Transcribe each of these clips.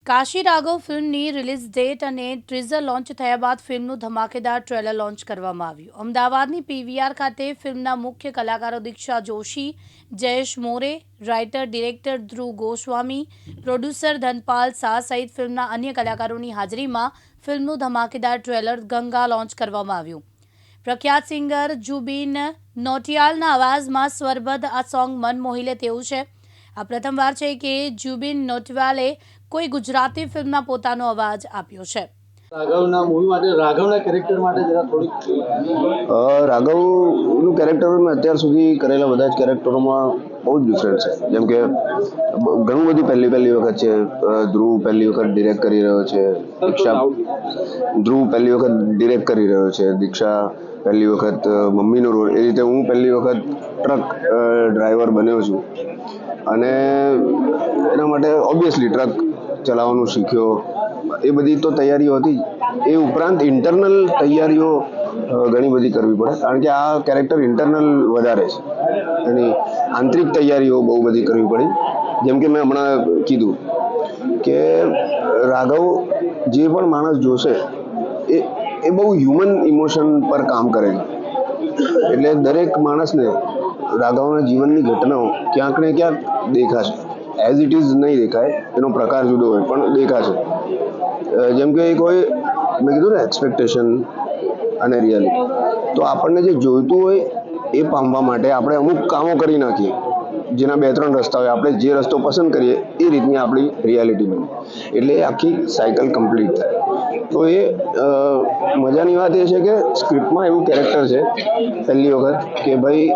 કાશી રાઘવ ફિલ્મની release date અને ટ્રીઝર launch થયા બાદ ફિલ્મનું ધમાકેદાર ટ્રેલર લોન્ચ કરવામાં આવ્યું। અમદાવાદની પીવીઆર ખાતે ફિલ્મના મુખ્ય કલાકારો દીક્ષા જોશી, જયેશ મોરે, રાઇટર ડિરેક્ટર ધ્રુવ ગોસ્વામી, પ્રોડ્યુસર ધનપાલ શાહ સહિત ફિલ્મના અન્ય કલાકારોની હાજરીમાં ફિલ્મનું ધમાકેદાર ટ્રેલર ગંગા લોન્ચ કરવામાં આવ્યું। પ્રખ્યાત સિંગર જુબિન નોટિયાલના અવાજમાં સ્વરબદ્ધ આ સોંગ મન મોહી લે તેવું છે। આ પ્રથમવાર છે કે જુબિન નોટિયાલે કોઈ ગુજરાતી ફિલ્મમાં પોતાનો અવાજ આપ્યો છે। રાઘવના મૂવી માટે રાઘવના કેરેક્ટર માટે જરા થોડીક રાઘવનું કેરેક્ટર મેં અત્યાર સુધી કરેલા બધા જ કેરેક્ટરોમાં બહુ જ ડિફરન્ટ છે। જેમ કે ઘણું બધું પહેલી વખત છે। ધ્રુવ પહેલી વખત ડિરેક્ટ કરી રહ્યો છે, ધ્રુવ પહેલી વખત ડિરેક્ટ કરી રહ્યો છે, દીક્ષા પહેલી વખત મમ્મીનો રોલ, એ રીતે હું પહેલી વખત ટ્રક ડ્રાઈવર બન્યો છું અને એના માટે ઓબ્વિયસલી ટ્રક ચલાવવાનું શીખ્યો। એ બધી તો તૈયારીઓ હતી। એ ઉપરાંત ઇન્ટરનલ તૈયારીઓ ઘણી બધી કરવી પડે, કારણ કે આ કેરેક્ટર ઇન્ટરનલ વધારે છે। એની આંતરિક તૈયારીઓ બહુ બધી કરવી પડી। જેમ કે મેં હમણાં કીધું કે રાઘવ જે પણ માણસ જોશે એ બહુ હ્યુમન ઇમોશન પર કામ કરે છે। એટલે દરેક માણસને રાઘવના જીવનની ઘટનાઓ ક્યાંક ને ક્યાંક દેખાશે। એઝ ઇટ ઇઝ નહીં દેખાય, એનો પ્રકાર જુદો હોય પણ દેખાશે। જેમ કે કોઈ મેં કીધું ને એક્સપેક્ટેશન અને રિયાલિટી, તો આપણને જે જોઈતું હોય એ પામવા માટે આપણે અમુક કામો કરી નાખીએ, જેના 2-3 રસ્તા હોય, આપણે જે રસ્તો પસંદ કરીએ એ રીતની આપણી રિયાલિટી બને, એટલે એ આખી સાયકલ કમ્પ્લીટ થાય। તો એ મજાની વાત એ છે કે સ્ક્રિપ્ટમાં એવું કેરેક્ટર છે પહેલી વખત કે ભાઈ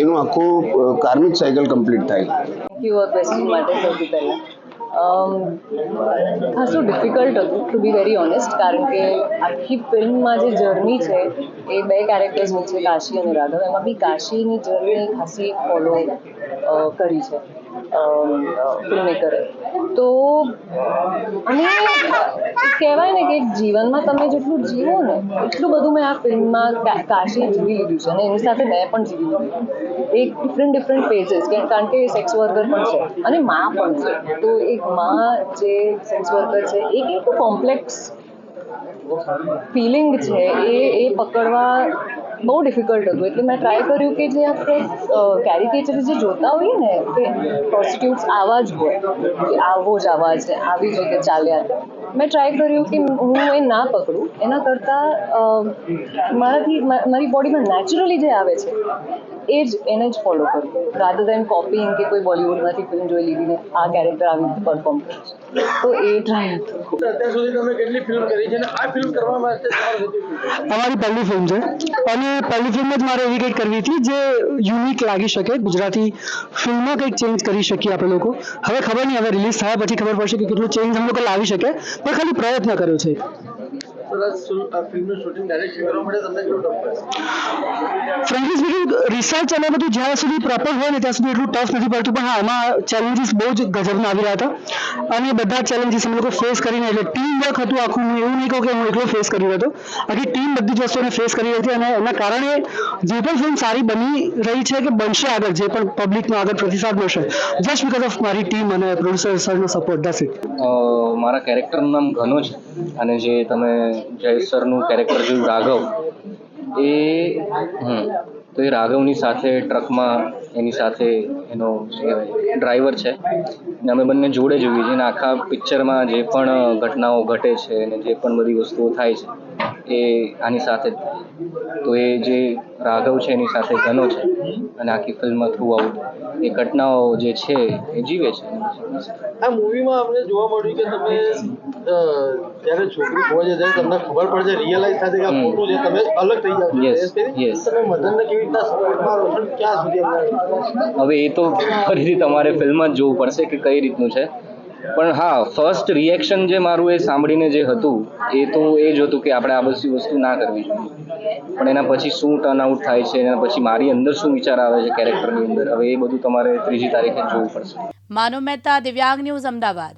એનું આખું કાર્મિક સાયકલ કમ્પ્લીટ થાય। ક્વેશ્ચન માટે સૌથી પહેલાં ખાસું ડિફિકલ્ટ હતું ટુ બી વેરી ઓનેસ્ટ, કારણ કે આખી ફિલ્મમાં જે જર્ની છે એ 2 કેરેક્ટર્સની છે, કાશી અને રાઘવ। એમાં બી કાશીની જર્ની ખાસી ફોલો કરી છે ફિલ્મમેકરે। તો અને કહેવાય ને કે જીવનમાં તમે જેટલું જીવો ને એટલું બધું મેં આ ફિલ્મમાં કાશીએ જીવી લીધું છે અને એની સાથે મેં પણ જીવી લીધું એક ડિફરન્ટ ફેઝિસ, કારણ કે સેક્સ વર્કર પણ છે અને મા પણ છે। તો એક મા જે સેક્સ વર્કર છે એ કેટલું કોમ્પ્લેક્સ ફિલિંગ છે એ પકડવા બહુ ડિફિકલ્ટ હતું। એટલે મેં ટ્રાય કર્યું કે જે આપણે કેરિકેચર જે જોતા હોઈએ ને કે પ્રોસ્ટિટ્યુટ્સ આવા જ હોય, કે આવો જ અવાજ છે, આવી જ રીતે ચાલ્યા, મેં ટ્રાય કર્યું કે હું એ ના પકડું, એના કરતાં મારી બોડીમાં નેચરલી જે આવે છે એને જ ફોલો કરું, રાધર દેન કોપીંગ કે કોઈ બોલિવૂડમાંથી ફિલ્મ જોઈ લીધી ને આ કેરેક્ટર આવી રીતે પરફોર્મ કરે છે, તો એ ટ્રાય હતું। અત્યાર સુધી તમે કેટલી ફિલ્મ કરી છે અને આ ફિલ્મ કરવા માટે અમારી પહેલી ફિલ્મ છે અને પહેલી ફિલ્મ જ મારે એવી કંઈક કરવી હતી જે યુનિક લાગી શકે, ગુજરાતી ફિલ્મમાં કંઈક ચેન્જ કરી શકીએ આપણે લોકો। હવે ખબર નહીં, હવે રિલીઝ થયા પછી ખબર પડશે કે કેટલું ચેન્જ અમે લોકો લાવી શકે, પણ ખાલી પ્રયત્ન કર્યો છે। ફિલ્મનું શૂટિંગ ડાયરેક્શન કરવા માટે તમને કેટલું ટફ પડે? ફ્રેન્કલી સ્પીકિંગ, રિસર્ચ અને બધું જ્યાં સુધી પ્રોપર હોય ને ત્યાં સુધી એટલું ટફ નથી પડતું, પણ હા એમાં ચેલેન્જીસ બહુ જ ગજબના આવી રહ્યા હતા અને બધા ચેલેન્જીસ અમે લોકો ફેસ કરીને, એટલે ટીમ વર્ક હતું આખું। હું એવું નહીં કહું કે હું એકલો ફેસ કરી રહ્યો હતો, આખી ટીમ બધી જ વસ્તુઓને ફેસ કરી રહી હતી અને એના કારણે જે પણ ફિલ્મ સારી બની રહી છે કે બનશે આગળ, જે પણ પબ્લિકનો આગળ પ્રતિસાદ મળશે, જસ્ટ બીકોઝ ઓફ મારી ટીમ અને પ્રોડ્યુસર સરનો સપોર્ટ, ધેટ્સ ઇટ। મારા કેરેક્ટરનું નામ ઘનો છે અને જે તમે જયેશ સરનું કેરેક્ટર જોયું રાઘવ, તો એ રાઘવની સાથે ટ્રકમાં એની સાથે એનો ડ્રાઈવર છે અને અમે બંને જોડે જોઈએ છીએ અને આખા પિક્ચરમાં જે પણ ઘટનાઓ ઘટે છે અને જે પણ બધી વસ્તુઓ થાય છે એ આની સાથે જ થાય। તો એ જે રાઘવ છે એની સાથે ઘનો છે અને આખી ફિલ્મમાં થ્રુ આઉટ એ ઘટનાઓ જે છે એ જીવે છે। આ મૂવીમાં અમને જોવા મળ્યું કે તમે જ્યારે છોકરી ખોવા છે ત્યારે તમને ખબર પડે છે રિયલાઇઝ થાય છે કે આ ખોટું છે, તમે અલગ થઈ જાવ છો, તમે મદનને કેવી રીતના સપોર્ટ મારો છો, ક્યાં સુધી? હવે એ તો ફરીથી તમારે ફિલ્મમાં જ જોવું પડશે કે કઈ રીતનું છે, પણ હા ફર્સ્ટ રિએક્શન જે મારું એ સાંભળીને જે હતું એ તો એ જ હતું કે આપણે આ બધી વસ્તુ ના કરવી જોઈએ, પણ એના પછી શું ટર્ન આઉટ થાય છે, એના પછી મારી અંદર શું વિચાર આવે છે કેરેક્ટરની અંદર, હવે એ બધું તમારે 3જી તારીખે જોવું પડશે। માનવ મહેતા, દિવ્યાંગ ન્યૂઝ, અમદાવાદ।